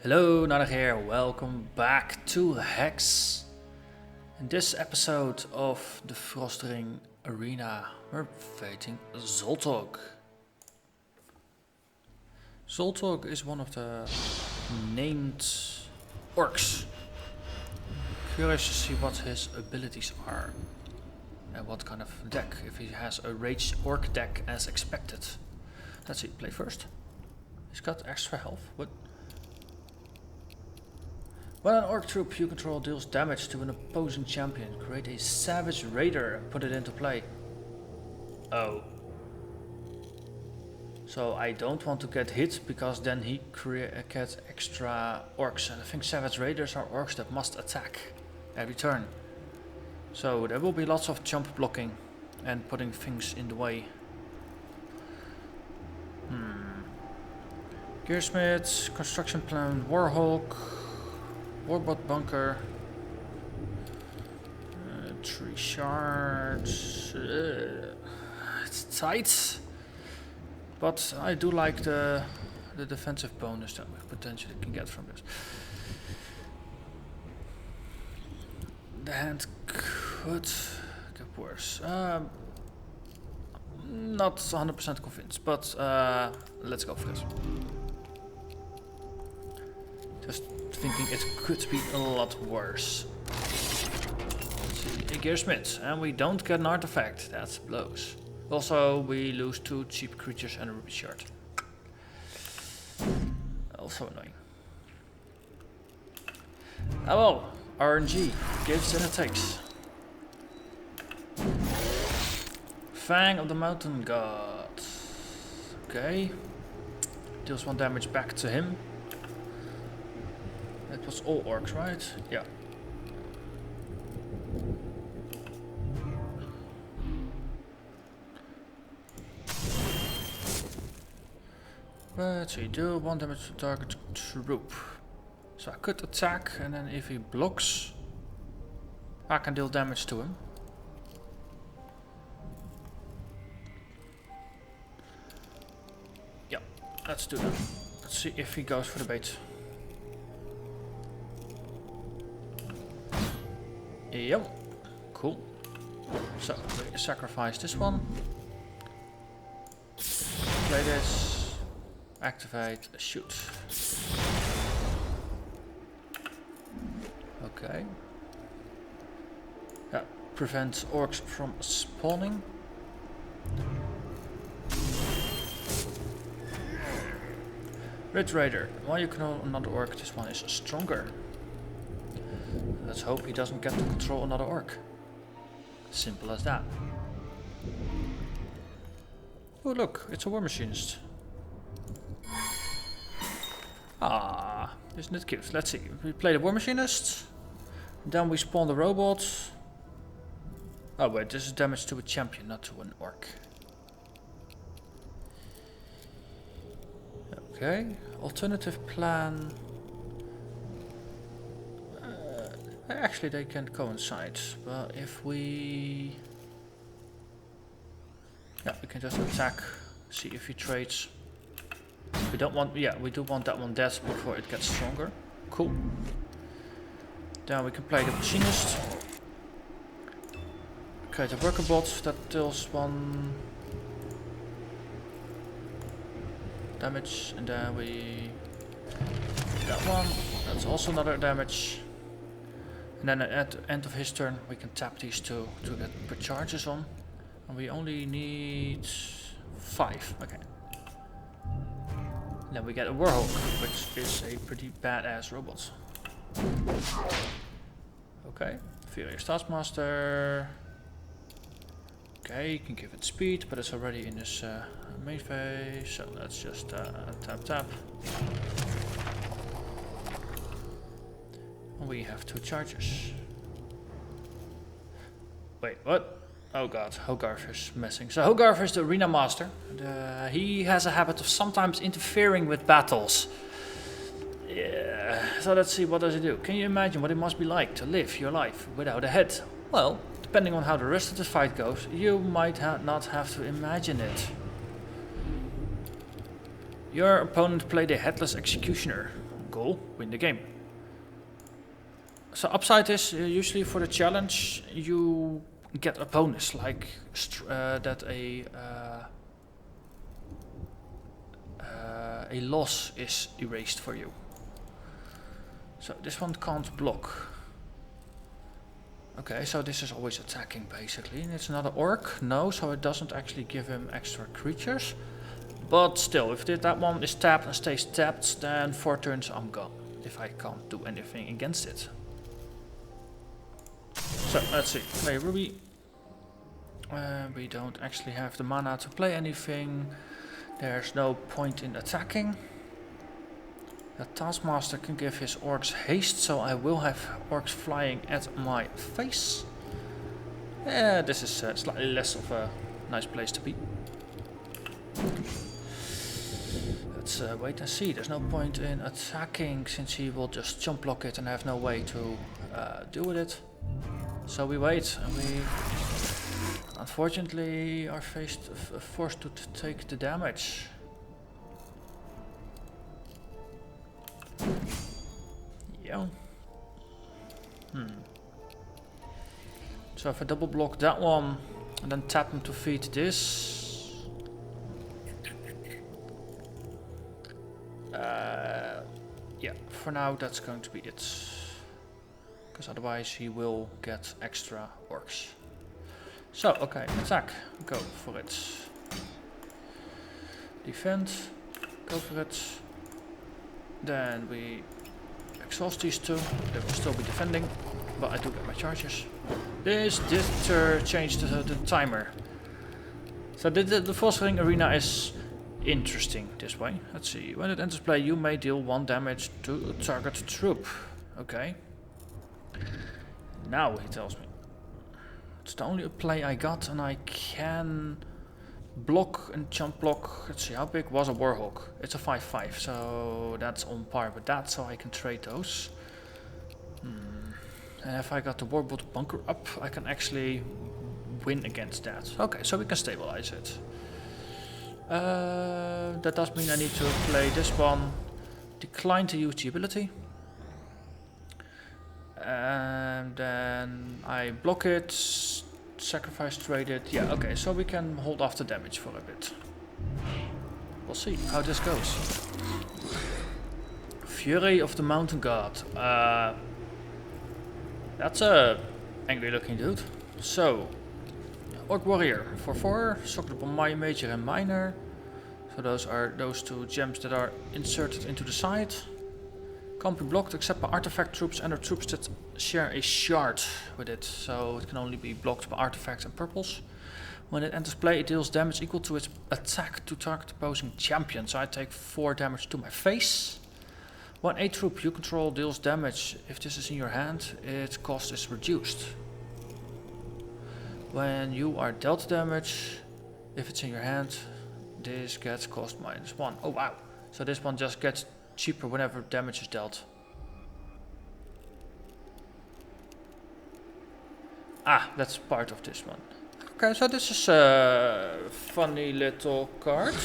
Hello, Narnach here. Welcome back to HEX. In this episode of the Frostring Arena, we're fighting Zoltog. Zoltog is one of the named orcs. Curious to see what his abilities are and what kind of deck, if he has a raged orc deck as expected. Let's see, play first. He's got extra health. What? When an orc troop you control deals damage to an opposing champion, create a savage raider and put it into play. Oh. So I don't want to get hit because then he gets extra orcs, and I think savage raiders are orcs that must attack every turn. So there will be lots of jump blocking and putting things in the way. Gearsmith, construction plan, Warhawk. Warbot bunker, 3 shards, it's tight, but I do like the defensive bonus that we potentially can get from this. The hand could get worse, not 100% convinced, but let's go for this. Just thinking it could be a lot worse. Let's see, a Gearsmith, and we don't get an artifact. That blows. Also, we lose 2 cheap creatures and a ruby shard. Also annoying. Oh well, RNG gives and it takes. Fang of the Mountain God. Okay. Deals 1 damage back to him. It was all orcs, right? Yeah. Let's see, do 1 damage to target troop. So I could attack, and then if he blocks, I can deal damage to him. Yeah, let's do that. Let's see if he goes for the bait. Yep, cool. So, we sacrifice this one. Play this. Activate, shoot. Okay. That prevents orcs from spawning. Red Raider. While you control another orc, this one is stronger. Let's hope he doesn't get to control another orc. Simple as that. Oh look, it's a war machinist. Ah, isn't it cute? Let's see. We play the war machinist. Then we spawn the robot. Oh wait, this is damage to a champion, not to an orc. Okay, alternative plan. Actually, they can coincide, but if we... Yeah, we can just attack, see if he trades. We don't want... Yeah, we do want that one dead before it gets stronger. Cool. Then we can play the machinist. Create a worker bot that deals 1 damage, and then we... That one, that's also another damage. And then at the end of his turn, we can tap these 2 to get put charges on. And we only need 5. Okay. And then we get a Warhawk, which is a pretty badass robot. Okay. Furious Taskmaster. Okay, you can give it speed, but it's already in this main phase. So let's just tap. We have 2 charges. Wait, what? Oh god, Hogarth is messing. So Hogarth is the arena master. He has a habit of sometimes interfering with battles. Yeah. So let's see, what does he do? Can you imagine what it must be like to live your life without a head? Well, depending on how the rest of the fight goes, you might not have to imagine it. Your opponent played a Headless Executioner. Goal, win the game. So upside is usually for the challenge you get a bonus, like that a loss is erased for you. So this one can't block. Okay, so this is always attacking basically. And it's another orc? No, so it doesn't actually give him extra creatures. But still, if that one is tapped and stays tapped, then 4 turns I'm gone. If I can't do anything against it. So, let's see. Play Ruby. We don't actually have the mana to play anything. There's no point in attacking. The Taskmaster can give his orcs haste, so I will have orcs flying at my face. Yeah, this is slightly less of a nice place to be. Let's wait and see. There's no point in attacking since he will just jump block it and have no way to deal with it. So we wait and we unfortunately are forced to take the damage. Yeah. So if I double block that one and then tap him to feed this. Yeah, for now that's going to be it. Because otherwise he will get extra orcs. So, okay, attack. Go for it. Defend. Go for it. Then we exhaust these two. They will still be defending, but I do get my charges. This did change the timer. So the fostering arena is interesting this way. Let's see. When it enters play, you may deal 1 damage to a target troop. Okay. Now he tells me. It's the only play I got, and I can block and jump block. Let's see, how big was a Warhawk? It's a 5/5, so that's on par with that, so I can trade those. And if I got the Warbot bunker up, I can actually win against that. Okay, so we can stabilize it. That does mean I need to play this one. Decline to use the ability. And then I block it, sacrifice trade it. Yeah, okay, so we can hold off the damage for a bit. We'll see how this goes. Fury of the Mountain God. That's a angry looking dude. So, Orc Warrior for 4, socket upon my major and minor. So those are those 2 gems that are inserted into the side. Can't be blocked except by artifact troops and or troops that share a shard with it. So it can only be blocked by artifacts and purples. When it enters play, it deals damage equal to its attack to target opposing champion. So I take 4 damage to my face. When a troop you control deals damage, if this is in your hand, its cost is reduced. When you are dealt damage, if it's in your hand, this gets cost -1. Oh wow, so this one just gets cheaper whenever damage is dealt. Ah, that's part of this one. Okay, so this is a funny little card.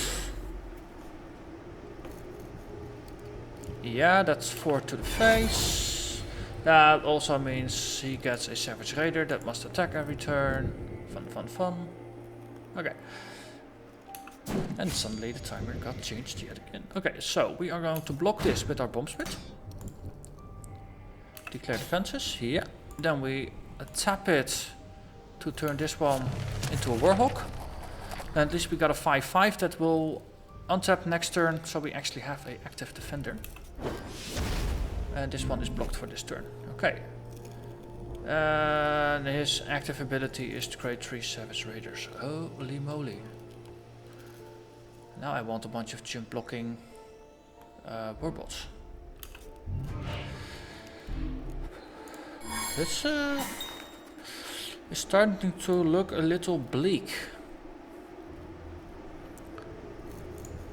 Yeah, that's 4 to the face. That also means he gets a Savage Raider that must attack every turn. Fun, fun, fun. Okay. And suddenly the timer got changed yet again. Okay, so we are going to block this with our Bombspit. Declare defenses, yeah. Then we tap it to turn this one into a Warhawk. And at least we got a 5/5 that will untap next turn, so we actually have an active defender. And this one is blocked for this turn. Okay. And his active ability is to create 3 Savage Raiders. Holy moly. Now I want a bunch of jump blocking warbots. This is starting to look a little bleak.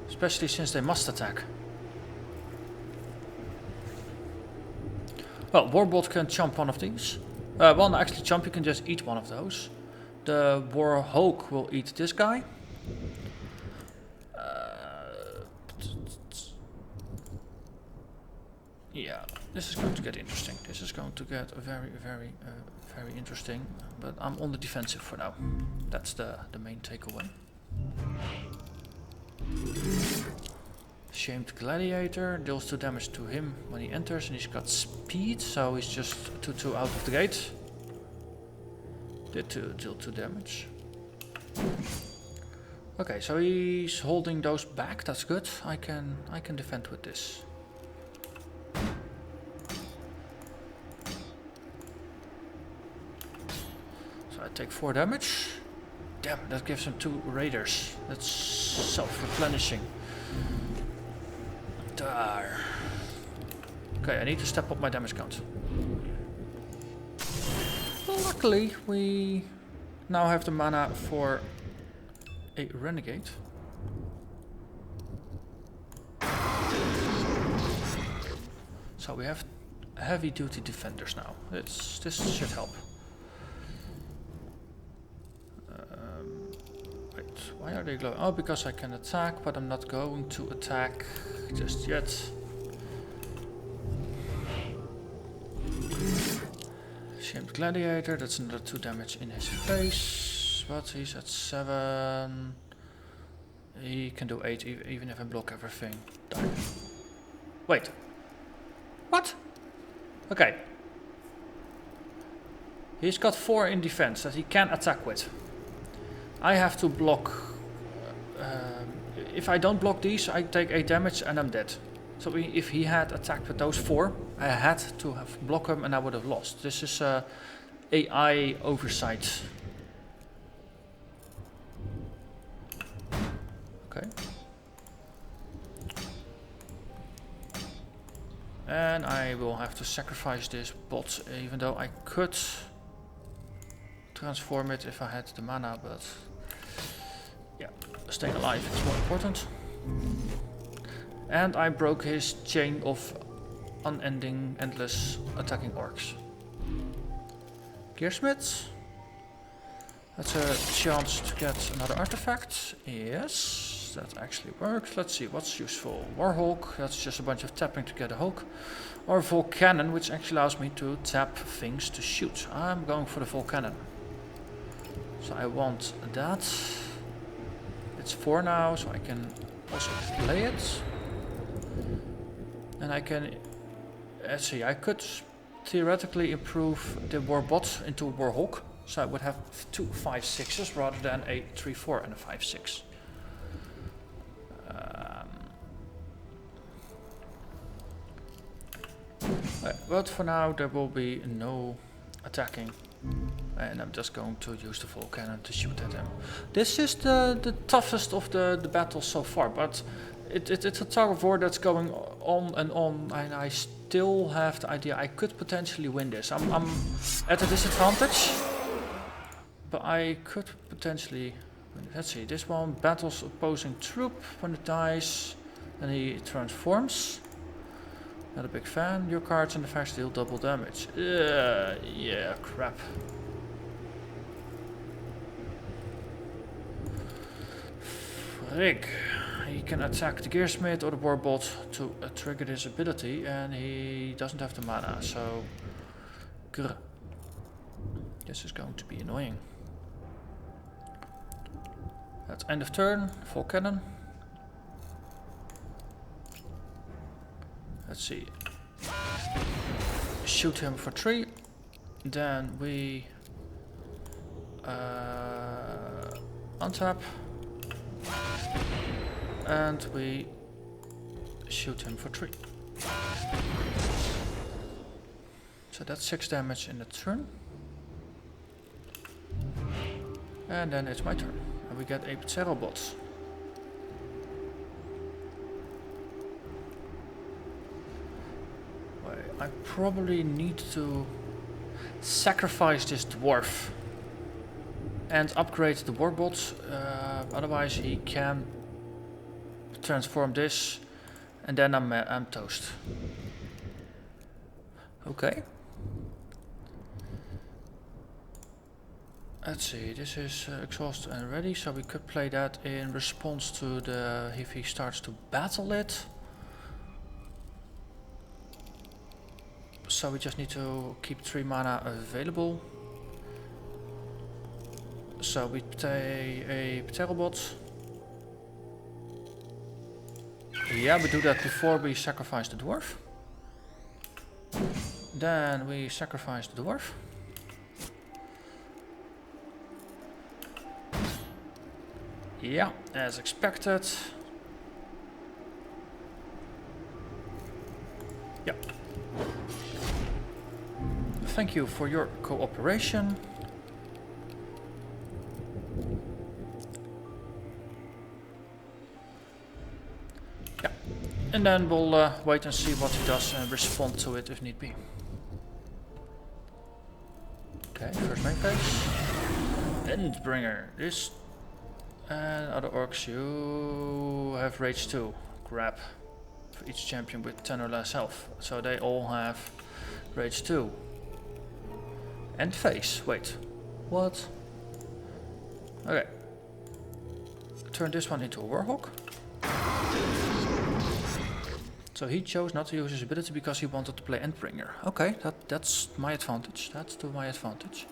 Especially since they must attack. Well, Warbot can jump one of these. Well, no, actually jump, you can just eat one of those. The Warhawk will eat this guy. Yeah, this is going to get interesting. This is going to get very, very, very interesting. But I'm on the defensive for now. That's the main takeaway. Shamed Gladiator deals 2 damage to him when he enters, and he's got speed, so he's just 2/2 out of the gate. Did deal 2 damage. Okay, so he's holding those back. That's good. I can defend with this. So I take 4 damage. Damn, that gives him 2 raiders. That's self-replenishing. There. Okay, I need to step up my damage count. Well, luckily, we now have the mana for a renegade. So we have heavy-duty defenders now. This should help. Wait, why are they glowing? Oh, because I can attack, but I'm not going to attack just yet. Shamed Gladiator, that's another 2 damage in his face. But he's at 7. He can do 8 even if I block everything. Die. Wait. What? Okay. He's got 4 in defense that he can attack with. I have to block. If I don't block these, I take 8 damage and I'm dead. So if he had attacked with those 4, I had to have blocked him and I would have lost. This is AI oversight. Okay. And I will have to sacrifice this bot, even though I could transform it if I had the mana, but yeah, staying alive is more important. And I broke his chain of unending, endless attacking orcs. Gearsmith. That's a chance to get another artifact. Yes, that actually works. Let's see what's useful. Warhawk, that's just a bunch of tapping to get a Hulk. Or Volcannon, which actually allows me to tap things to shoot. I'm going for the Volcannon. So I want that. It's 4 now, so I can also play it. And I can, let's see, I could theoretically improve the Warbot into a Warhawk. So I would have 2 5/6s rather than a 3/4 and a 5/6. But for now there will be no attacking. And I'm just going to use the Volcannon to shoot at him. This is the toughest of the battles so far, but it's a tug of war that's going on, and I still have the idea I could potentially win this. I'm at a disadvantage, but I could potentially win it. Let's see, this one battles opposing troop. When it dies, then he transforms. Not a big fan. Your cards in the fact deal double damage. Yeah, crap. Frig. He can attack the Gearsmith or the Warbot to trigger this ability, and he doesn't have the mana, so grr. This is going to be annoying. That's end of turn. Volcannon. Let's see. Shoot him for 3. Then we untap. And we shoot him for 3. So that's 6 damage in the turn. And then it's my turn. And we get a Pizarro bot. I probably need to sacrifice this dwarf and upgrade the Warbot, otherwise he can transform this and then I'm toast. Okay. Let's see, this is exhausted and ready, so we could play that in response to the if he starts to battle it. so we just need to keep 3 mana available. So we take a Pterobot. Yeah, we do that before we sacrifice the dwarf. Then we sacrifice the dwarf. Yeah, as expected. Yeah. Thank you for your cooperation. Yeah. And then we'll wait and see what he does and respond to it if need be. Okay, first main phase. Endbringer. This and other orcs, you have rage 2. Grab for each champion with 10 or less health. So they all have rage 2. End phase. Wait. What? Okay. Turn this one into a warhawk. So he chose not to use his ability because he wanted to play Endbringer. Okay, that's my advantage. That's to my advantage.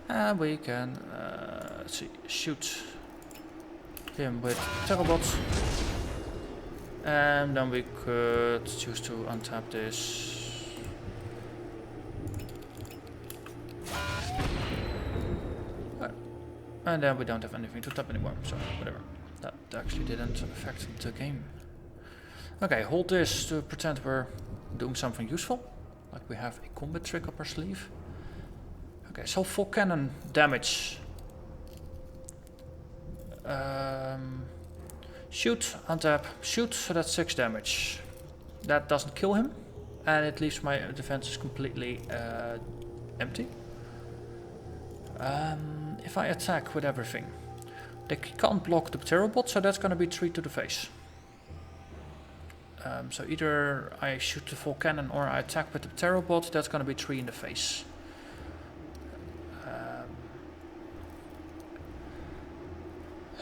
And we can, let's see, shoot him with Pterobot. And then we could choose to untap this. And then we don't have anything to tap anymore, so whatever. That actually didn't affect the game. Okay, hold this to pretend we're doing something useful. Like we have a combat trick up our sleeve. Okay, so full cannon damage. Shoot, untap, shoot, so that's 6 damage. That doesn't kill him, and it leaves my defenses completely empty. If I attack with everything, they can't block the Pterobot, so that's gonna be 3 to the face. So either I shoot the full cannon or I attack with the Pterobot, that's gonna be 3 in the face.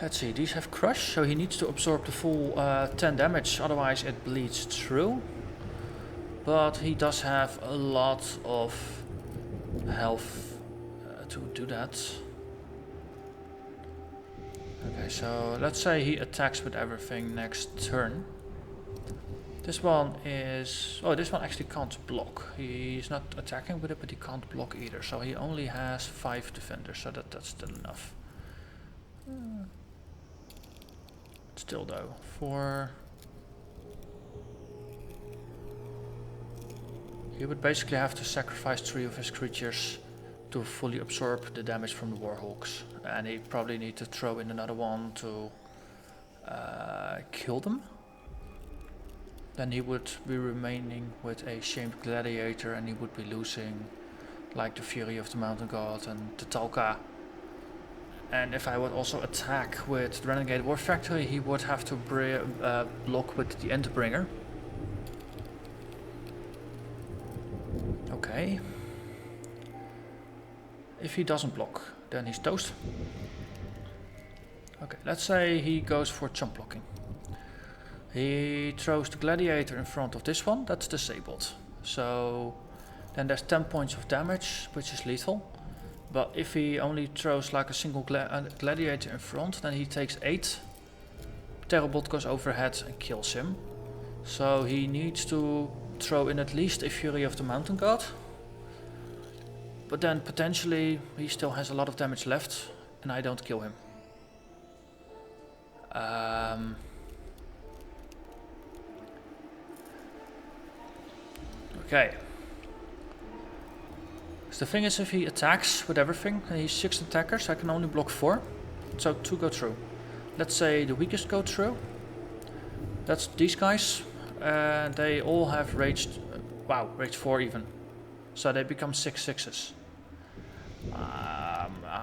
Let's see, these have crush, so he needs to absorb the full 10 damage, otherwise it bleeds through. But he does have a lot of health to do that. Okay, so let's say he attacks with everything next turn. This one is... oh, this one actually can't block. He's not attacking with it, but he can't block either. So he only has 5 defenders, so that's still enough. Still though, for... he would basically have to sacrifice 3 of his creatures to fully absorb the damage from the Warhawks. And he probably need to throw in another one to kill them. Then he would be remaining with a Shamed Gladiator, and he would be losing like the Fury of the Mountain God and the Talca. And if I would also attack with the Renegade War Factory, he would have to block with the Endbringer. Okay. If he doesn't block, then he's toast. Okay, let's say he goes for chump blocking. He throws the Gladiator in front of this one, that's disabled. So then there's 10 points of damage, which is lethal. But if he only throws like a single Gladiator in front, then he takes 8. Pterobot goes overhead and kills him. So he needs to throw in at least a Fury of the Mountain God. But then potentially he still has a lot of damage left and I don't kill him. Okay. So the thing is, if he attacks with everything, and he's 6 attackers, I can only block 4. So 2 go through. Let's say the weakest go through. That's these guys. They all have raged, wow, rage 4 even. So they become 6 6s.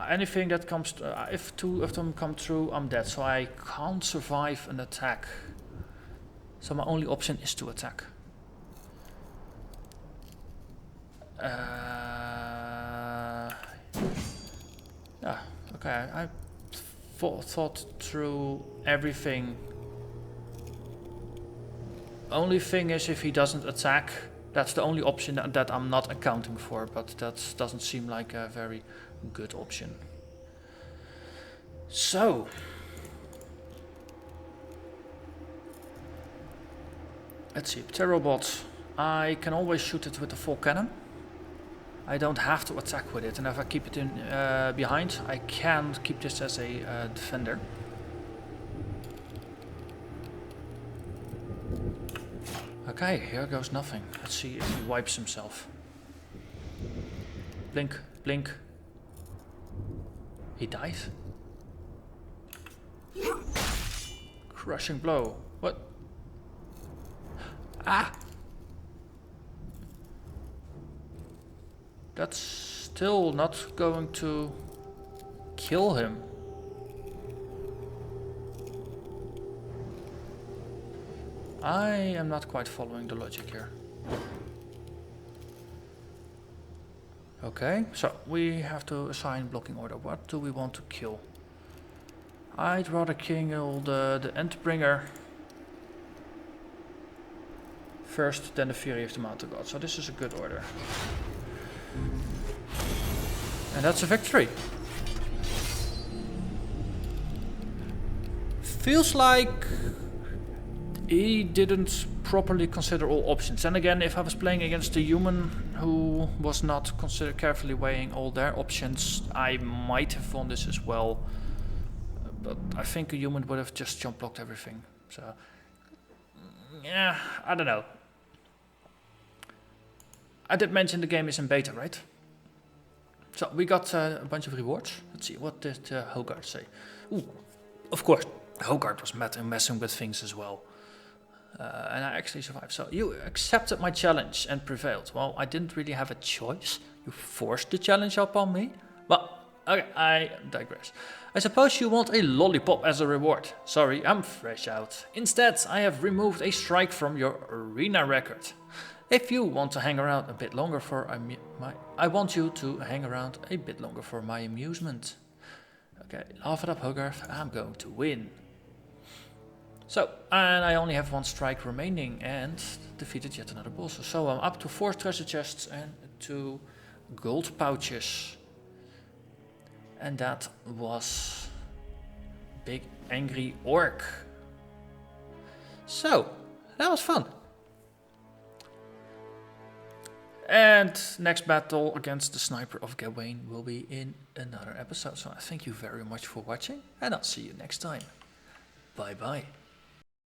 Anything that comes, if 2 of them come through, I'm dead. So I can't survive an attack. So my only option is to attack. Yeah, okay, I thought through everything. Only thing is, if he doesn't attack, That's the only option that I'm not accounting for, but that doesn't seem like a very good option. So, let's see, Pterobot. I can always shoot it with the full cannon. I don't have to attack with it, and if I keep it in behind, I can keep this as a defender. Okay, here goes nothing. Let's see if he wipes himself. Blink, blink. He dies. Crushing blow. What? Ah! That's still not going to kill him. I am not quite following the logic here. Okay, so we have to assign blocking order. What do we want to kill? I'd rather kill the Endbringer first, then the Fury of the Mountain God. So this is a good order. And that's a victory. Feels like he didn't properly consider all options. And again, if I was playing against a human who was not carefully weighing all their options, I might have won this as well. But I think a human would have just jump blocked everything. So, yeah, I don't know. I did mention the game is in beta, right? So we got a bunch of rewards. Let's see, what did Hogard say? Ooh, of course, Hogard was messing with things as well. And I actually survived. So you accepted my challenge and prevailed. Well, I didn't really have a choice. You forced the challenge upon me. Well, okay, I digress. I suppose you want a lollipop as a reward. Sorry, I'm fresh out. Instead, I have removed a strike from your arena record. If you want to hang around a bit longer for I want you to hang around a bit longer for my amusement. Okay, laugh it up, Hogarth. I'm going to win. So, and I only have one strike remaining and defeated yet another boss. So I'm up to 4 treasure chests and 2 gold pouches. And that was Big Angry Orc. So, that was fun. And next battle against the Sniper of Gawain will be in another episode. So I thank you very much for watching and I'll see you next time. Bye bye.